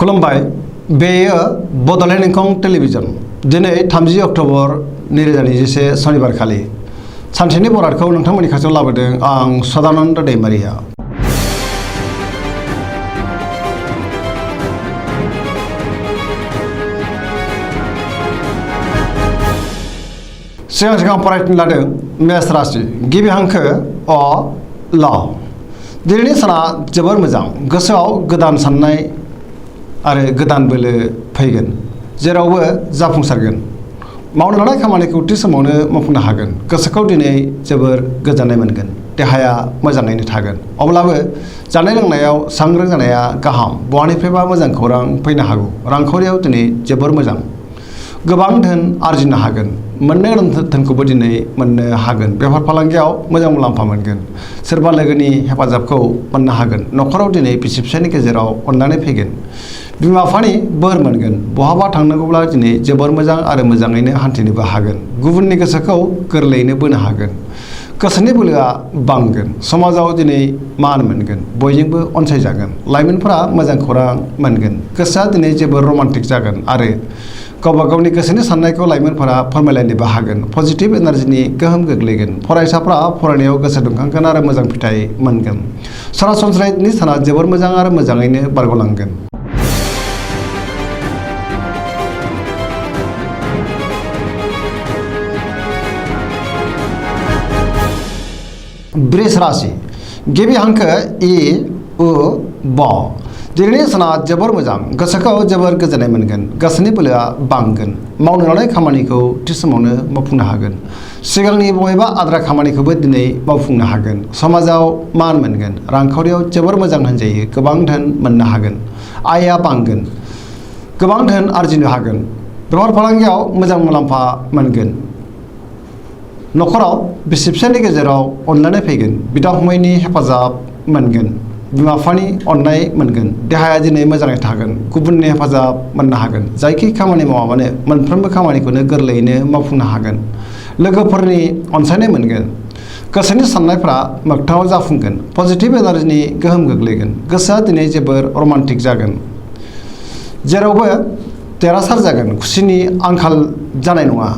खुलुमबाय बेयो बड'लेण्ड इंखं टेलिभिजन दिनै 30 अक्ट'बर 2021 शनिबार खालि सानसेनि बरादखौ नोंथांमोननि खाथियाव लाबोदों आं सदानन्द दैमारिया। सिगां फरायनो लादों मेष राशि गिबि हांखो अ ल। दिनैनि साना जोबोर मोजां, गोसोआव गोदान साननाय आरो गोदान बोलो फैगोन, जेरावबो जाफुंसारगोन। मावनो लानाय खामानिखौ थि समावनो मावफुंनो हागोन। गोसोखौ दिनै जोबोर गोजोननाय मोनगोन, देहाया मोजाङैनो थागोन। अब्लाबो जानाय लोंनायाव सांग्रां जानाया गाहाम। बहानिफ्रायबा मोजां खौरां फैनो हागौ। रांखावरियाव दिनै जोबोर मोजां, गोबां धोन आरजिनो हागोन। मोननो धोनखौबो दिनै मोननो हागोन। बेफार फालांगियाव मोजां मुलाम्फा मोनगोन। सोरबा लोगोनि हेफाजाबखौ मोननो हागोन। न'खराव दिनै बिसि फिसायनि गेजेराव अननानै फैगोन। बिमा बिफानि बोर मोनगोन। बहाबा थांनांगौब्ला दिनै जोबोर मोजां आरो मोजाङैनो हान्थिनोबो हागोन। गुबुननि गोसोखौ गोरलैयैनो बोनो हागोन। गोसोनि बोलोआ बांगोन। समाजाव दिनै मान मोनगोन। बयजोंबो अनसायजागोन। लाइमोनफोरा मोजां खौरां मोनगोन। गोसोआ दिनै जोबोर रमान्टिक जागोन आरो गावबा गावनि गोसोनि साननायखौ लाइमोनफोरा फोरमायलायनोबो हागोन। पजिटिभ एनार्जिनि गोहोम गोग्लैगोन। फरायसाफ्रा फरायनायाव गोसो दुंखांगोन आरो मोजां फिथाइ मोनगोन। सरासनस्रायै साना जोबोर मोजां आरो मोजाङैनो बारग'लांगोन। वृष राशि गिबि हांखो इ उ ब। दिनैनि साना जोबोर मोजां, गोसोखौ जोबोर गोजोननाय मोनगोन। गोसोनि बोलोआ बांगोन। मावनो लानाय खामानिखौ थि समावनो मावफुंनो हागोन। सिगांनि बबेबा आद्रा खामानिखौबो दिनै मावफुंनो हागोन। समाजाव मान मोनगोन। रांखावरियाव जोबोर मोजां होनजायो। गोबां धोन मोननो हागोन। आयआ बांगोन। गोबां धोन आरजिनो हागोन। बेफार फालांगियाव मोजां मुलाम्फा मोनगोन। न'खराव बिसि फिसायनि गेजेराव अनलायनाय फैगोन। बिदा फंबायनि हेफाजाब मोनगोन। बिमा बिफानि अननाय मोनगोन। देहाया दिनै मोजाङै थागोन। गुबुननि हेफाजाब मोननो हागोन। जायखि खामानि मावाबानो मोनफ्रोमबो खामानिखौनो गोरलैयैनो मावफुंनो हागोन। लोगोफोरनि अनसायनाय मोनगोन। गोसोनि साननायफ्रा मोगथाङाव जाफुंगोन। पजिटिभ एनार्जिनि गोहोम गोग्लैगोन। गोसोआ दिनै जोबोर रमान्टिक जागोन, जेरावबो देरहासार जागोन। खुसिनि आंखाल जानाय नङा।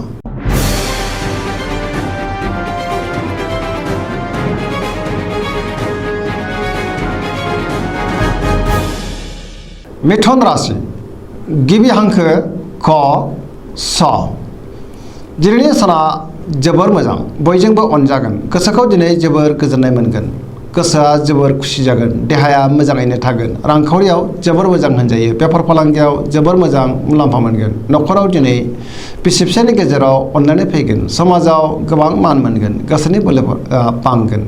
मिथुन राशि गिबि हांखो क स। दिनैनि साना जोबोर मोजां, बयजोंबो अनजागोन। गोसोखौ दिनै जोबोर गोजोननाय मोनगोन। गोसोआ जोबोर खुसि जागोन। देहाया मोजाङैनो थागोन। रांखावरियाव जोबोर मोजां होनजायो। बेफार फालांगियाव जोबोर मोजां मुलाम्फा मोनगोन। न'खराव दिनै बिसि फिसायनि गेजेराव अनलायनाय फैगोन। समाजाव गोबां मान मोनगोन। गोसोनि बोलोआ बांगोन।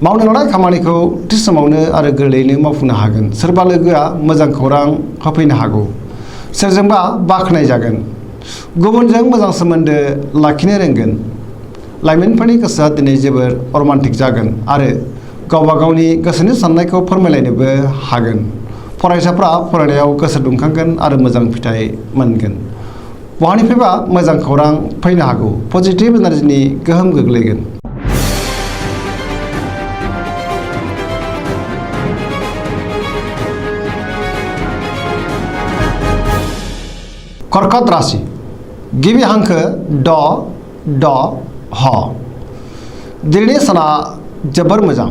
मावनो लानाय खामानिखौ थि समावनो आरो गोरलैयैनो मावफुंनो हागोन। सोरबा लोगोआ मोजां खौरां होफैनो हागौ। सोरजोंबा बाख्नाय जागोन। गुबुनजों मोजां सोमोन्दो लाखिनो रोंगोन। लाइमोनफोरनि गोसोआ दिनै जोबोर रमान्टिक जागोन आरो गावबा गावनि गोसोनि साननायखौ फोरमायलायनोबो हागोन। फरायसाफ्रा फरायनायाव गोसो दुंखांगोन आरो मोजां फिथाइ मोनगोन। बहानिफ्रायबा मोजां खौरां फैनो हागौ। पजिटिभ एनार्जिनि गोहोम गोग्लैगोन। कर्कट राशि गिबि हांखो ड ड ह। दिनैनि साना जोबोर मोजां,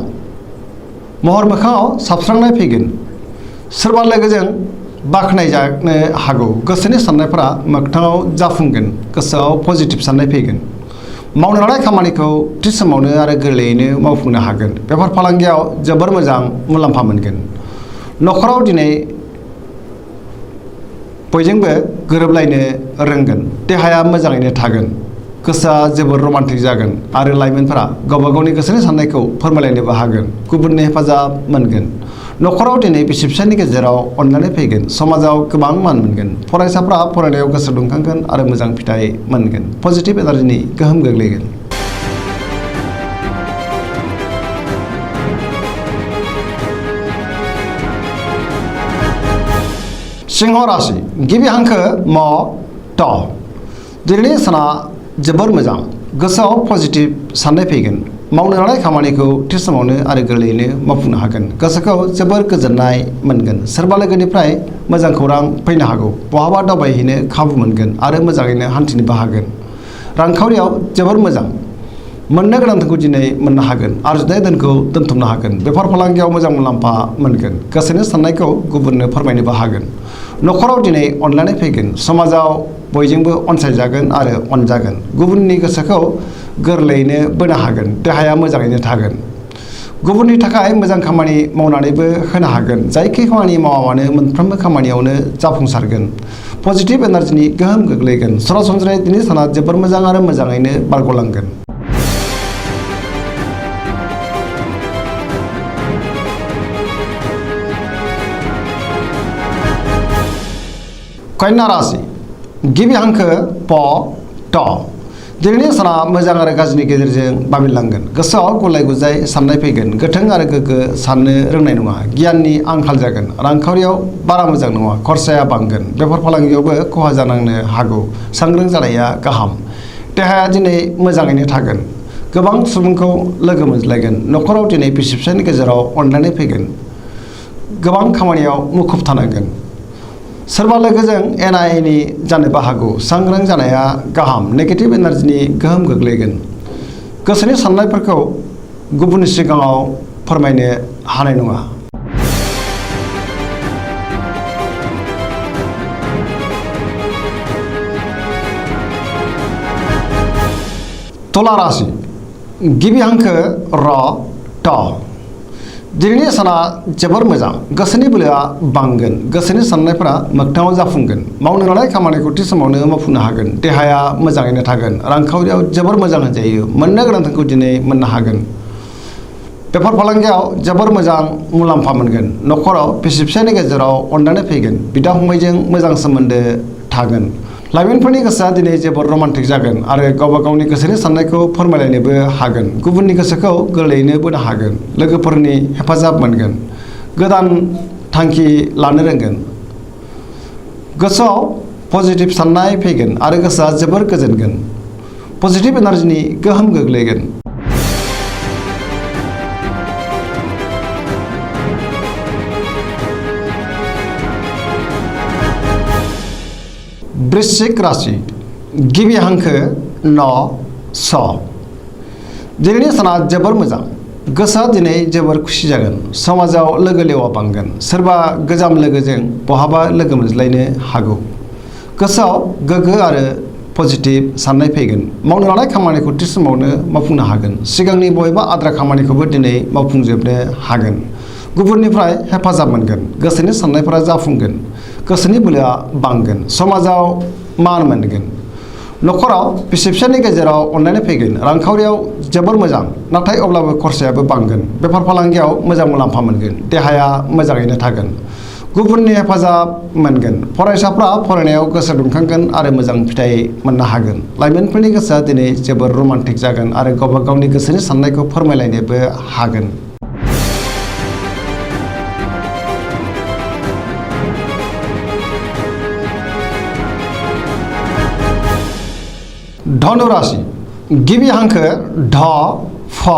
महर मोखाङाव साबस्रांनाय फैगोन। सोरबा लोगोजों बाख्नाय जानो हागौ। गोसोनि साननायफोरा मोगथाङाव जाफुंगोन। गोसोआव पजिटिभ साननाय फैगोन। मावनो लानाय खामानिखौ थि समावनो आरो गोरलैयैनो मावफुंनो हागोन। बेफार फालांगियाव जोबोर मोजां मुलाम्फा मोनगोन। न'खराव दिनै बयजोंबो गोरोबलायनो रोंगोन। देहाया मोजाङैनो थागोन। गोसोआ जोबोर रमान्टिक जागोन आरो लाइमोनफोरा गावबा गावनि गोसोनि साननायखौ फोरमायलायनोबो हागोन। गुबुननि हेफाजाब मोनगोन। न'खराव दिनै बिसि फिसायनि गेजेराव अनलायनाय फैगोन। समाजाव गोबां मान मोनगोन। फरायसाफ्रा फरायनायाव गोसो दुंखांगोन आरो मोजां फिथाइ मोनगोन। पजिटिभ एनार्जिनि गोहोम गोग्लैगोन। सिंह राशि गिबि हांखो म ट। दिनैनि साना जोबोर मोजां, गोसोआव पजिटिभ साननाय फैगोन। मावनो लानाय खामानिखौ थि समावनो आरो गोरलैयैनो मावफुंनो हागोन। गोसोखौ जोबोर गोजोननाय मोनगोन। सोरबा लोगोनिफ्राय मोजां खौरां फैनो हागौ। बहाबा दावबायहैनो खाबु मोनगोन आरो मोजाङैनो हान्थिनोबो हागोन। रांखावरियाव जोबोर मोजां। मोननो गोनां धोनखौ दिनै मोननो हागोन। आरजिनाय धोनखौ दोनथुमनो हागोन। बेफार फालांगियाव मोजां मुलाम्फा मोनगोन। गोसोनि साननायखौ गुबुननो फोरमायनोबो हागोन। न'खराव दिनै अनलायनाय फैगोन। समाजाव बयजोंबो अनसायजागोन आरो अनजागोन। गुबुननि गोसोखौ गोरलैयैनो बोनो हागोन। देहाया मोजाङैनो थागोन। गुबुननि थाखाय मोजां खामानि मावनानैबो होनो हागोन। जायखि खामानि मावा मानो मोनफ्रोमबो खामानियावनो जाफुंसारगोन। पजिटिभ एनार्जिनि गोहोम गोग्लैगोन। सरासनस्रायै दिनै साना जोबोर मोजां आरो मोजाङैनो बारग'लांगोन। कन्या राशि गिबि हांखो प ट। दिनैनि साना मोजां आरो गाज्रिनि गेजेरजों बाबेनलांगोन। गोसोआव गुलाय गुजाय साननाय फैगोन। गोथों आरो गोग्गो साननो रोंनाय नङा। गियाननि आंखाल जागोन। रांखावरियाव बारा मोजां नङा। खरसाया बांगोन। बेफार फालांगियावबो खहा जानांनो हागौ। सांग्रां जानाया गाहाम। देहाया दिनै मोजाङैनो थागोन। गोबां सुबुंखौ लोगो मोनज्लायगोन। न'खराव दिनै बिसि फिसायनि गेजेराव अनलायनाय फैगोन। गोबां खामानियाव मुखुब थानांगोन। सोरबा लोगोजों एना एनि जानोबो हागौ। सांग्रां जानाया गाहाम। नेगेटिभ एनार्जिनि गोहोम गोग्लैगोन। गोसोनि साननायफोरखौ गुबुननि सिगाङाव फोरमायनो हानाय नङा। तुला राशि गिबि हांखो र ट। दिनैनि साना जोबोर मोजां। गोसोनि बोलोआ बांगोन। गोसोनि साननायफोरा मोगथाङाव जाफुंगोन। मावनो लानाय खामानिखौ थि समावनो मावफुंनो हागोन। देहाया मोजाङैनो थागोन। रांखावरियाव जोबोर मोजां होनजायो। मोननो गोनां धोनखौ दिनै मोननो हागोन। बेफार फालांगियाव जोबोर मोजां मुलाम्फा मोनगोन। न'खराव बिसि फिसायनि गेजेराव अनलायनाय फैगोन। बिदा फंबायजों मोजां सोमोन्दो थागोन। लाइमोनफोरनि गोसोआ दिनै जोबोर रमान्टिक जागोन आरो गावबा गावनि गोसोनि साननायखौ फोरमायलायनोबो हागोन। गुबुननि गोसोखौ गोरलैयैनो बोनो हागोन। लोगोफोरनि हेफाजाब मोनगोन। गोदान थांखि लानो रोंगोन। गोसोआव पजिटिभ साननाय फैगोन आरो गोसोआ जोबोर गोजोनगोन। पजिटिभ एनार्जिनि गोहोम गोग्लैगोन। वृश्चिक राशि गिबि हांखो न स। दिनैनि साना जोबोर मोजां। गोसोआ दिनै जोबोर खुसि जागोन। समाजाव लोगो लेवा बांगोन। सोरबा गोजाम लोगोजों बहाबा लोगो मोनज्लायनो हागौ। गोसोआव गोग्गो आरो पजिटिभ साननाय फैगोन। मावनो लानाय खामानिखौ थि समावनो मावफुंनो हागोन। सिगांनि बबेबा आद्रा खामानिखौबो दिनै मावफुंजोबनो हागोन। गुबुननिफ्राय हेफाजाब मोनगोन। गोसोनि साननायफोरा जाफुंगोन। गोसोनि बोलोआ बांगोन। समाजाव मान मोनगोन। न'खराव बिसि फिसायनि गेजेराव अनलायनाय फैगोन। रांखावरियाव जोबोर मोजां नाथाय अब्लाबो खरसायाबो बांगोन। बेफार फालांगियाव मोजां मुलाम्फा मोनगोन। देहाया मोजाङैनो थागोन। गुबुननि हेफाजाब मोनगोन। फरायसाफ्रा फरायनायाव गोसो दुंखांगोन आरो मोजां फिथाइ मोननो हागोन। लाइमोनफोरनि गोसोआ दिनै जोबोर रमान्टिक जागोन आरो गावबा गावनि गोसोनि साननायखौ फोरमायलायनोबो हागोन। धनु राशि गिबि हांखो ढ फ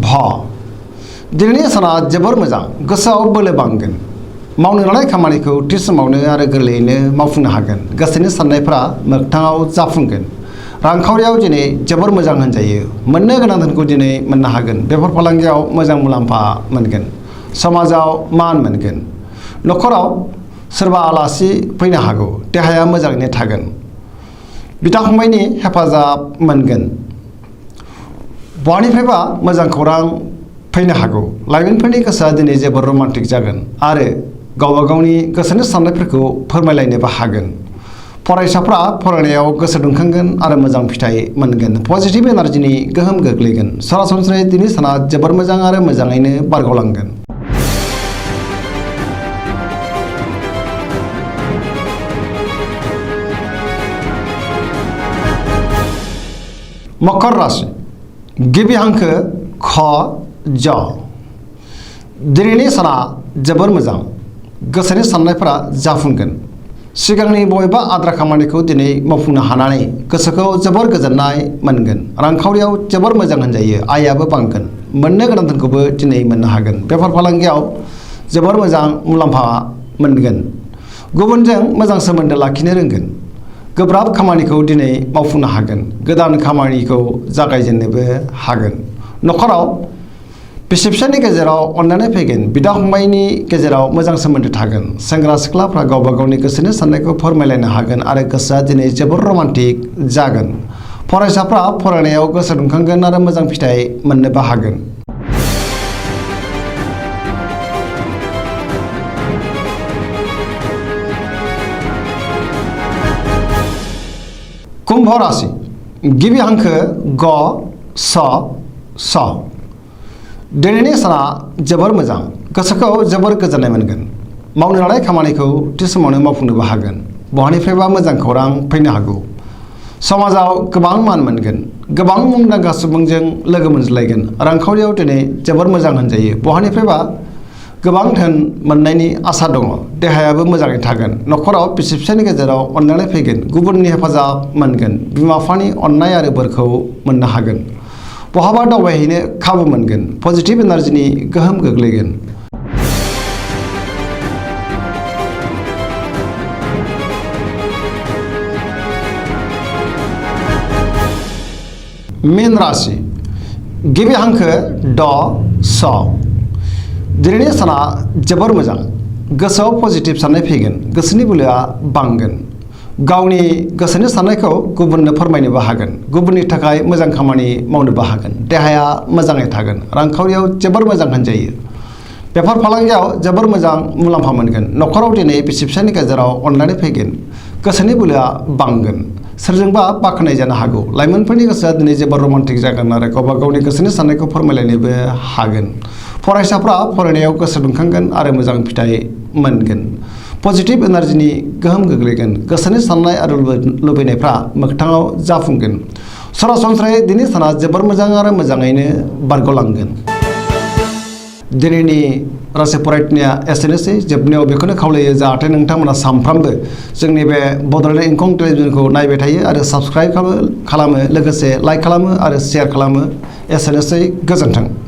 भ। दिनैनि साना जोबोर मोजां। गोसोआव बोलो बांगोन। मावनो लानाय खामानिखौ थि समावनो आरो गोरलैयैनो मावफुंनो हागोन। गोसोनि साननायफ्रा मोगथाङाव जाफुंगोन। रांखावरियाव दिनै जोबोर मोजां होनजायो। मोननो गोनां धोनखौ दिनै मोननो हागोन। बेफार फालांगियाव मोजां मुलाम्फा मोनगोन। समाजाव मान मोनगोन। न'खराव सोरबा आलासि फैनो हागौ। देहाया मोजाङैनो थागोन। बिदा फंबायनि हेफाजाब मोनगोन। बहानिफ्रायबा मोजां खौरां फैनो हागौ। लाइमोनफोरनि गोसोआ दिनै जोबोर रमान्टिक जागोन आरो गावबा गावनि गोसोनि साननायफोरखौ फोरमायलायनोबो हागोन। फरायसाफ्रा फरायनायाव गोसो दुंखांगोन आरो मोजां फिथाइ मोनगोन। पजिटिभ एनार्जिनि गोहोम गोग्लैगोन। सरासनस्रायै दिनै साना जोबोर मोजां आरो मोजाङैनो बारग'लांगोन। मकर राशि गिबि हांखो ख ज। दिनैनि साना जोबोर मोजां। गोसोनि साननायफोरा जाफुंगोन। सिगांनि बबेबा आद्रा खामानिखौ दिनै मावफुंनो हानानै गोसोखौ जोबोर गोजोननाय मोनगोन। रांखावरियाव जोबोर मोजां होनजायो, आयाबो बांगोन, मोननो गोनां धोनखौबो दिनै मोननो हागोन। बेफार फालांगियाव जोबोर मोजां मुलाम्फा मोनगोन। गुबुनजों मोजां सोमोन्दो लाखिनो रोंगोन। गोब्राब खामानिखौ दिनै मावफुंनो हागोन। गोदान खामानिखौ जागायजेननोबो हागोन। न'खराव बिसि फिसायनि गेजेराव अनलायनाय फैगोन। बिदा फंबायनि गेजेराव मोजां सोमोन्दो थागोन। सेंग्रा सिख्लाफ्रा गावबा गावनि गोसोनि साननायखौ फोरमायलायनो हागोन आरो गोसोआ दिनै जोबोर रमान्टिक जागोन। फरायसाफ्रा फरायनायाव गोसो दुंखांगोन आरो मोजां फिथाइ मोननोबो हागोन। कुम्भ राशि गिबि हांखो ग स स। दिनैनि साना जोबोर मोजां। गोसोखौ जोबोर गोजोननाय मोनगोन। मावनो लानाय खामानिखौ थि समावनो मावफुंनोबो हागोन। बहानिफ्रायबा मोजां खौरां फैनो हागौ। समाजाव गोबां मान मोनगोन। गोबां मुंदांखा सुबुंजों लोगो मोनज्लायगोन। रांखावरियाव दिनै जोबोर मोजां होनजायो। बहानिफ्रायबा गोबां धोन मोननायनि आसा दङ। देहायाबो मोजाङै थागोन। न'खराव बिसि फिसायनि गेजेराव अनलायनाय फैगोन। गुबुननि हेफाजाब मोनगोन। बिमा बिफानि अननाय आरो बोरखौ मोननो हागोन। बहाबा दावबायहैनो खाबु मोनगोन। पजिटिभ एनार्जिनि गोहोम गोग्लैगोन। मीन राशि गिबि हांखो ड स। दिनैनि साना जोबोर मोजां। गोसोआव पजिटिभ साननाय फैगोन। गोसोनि बोलोआ बांगोन। गावनि गोसोनि साननायखौ गुबुननो फोरमायनोबो हागोन। गुबुननि थाखाय मोजां खामानि मावनोबो हागोन। देहाया मोजाङै थागोन। रांखावरियाव जोबोर मोजां होनजायो। बेफार फालांगियाव जोबोर मोजां मुलाम्फा मोनगोन। न'खराव दिनै बिसि फिसायनि गेजेराव अनलायनाय फैगोन। गोसोनि बोलोआ बांगोन। सोरजोंबा बाख्नाय जानो हागौ। लाइमोनफोरनि गोसोआ दिनै जोबोर रमान्टिक जागोन आरो गावबा गावनि गोसोनि साननायखौ फोरमायलायनोबो हागोन। फरायसाफ्रा फरायनायाव गोसो दुंखांगोन आरो मोजां फिथाइ मोनगोन। पजिटिभ एनार्जिनि गोहोम गोग्लैगोन। गोसोनि साननाय आरो लुबैनायफ्रा मोगथाङाव जाफुंगोन। सरासनस्रायै दिनै साना जोबोर मोजां आरो मोजाङैनो बारग'लांगोन। दिनैनि राशि फरायनाया एसेनोसै। जोबनायाव बेखौनो खावलायो जाहाथे नोंथांमोना सानफ्रामबो जोंनि बे बड'लेण्ड इंखं टेलिभिजनखौ नायबाय थायो आरो साबस्क्राइब खालामो, लोगोसे लाइक खालामो आरो शेयार खालामो। एसेनोसै, गोजोन्थों।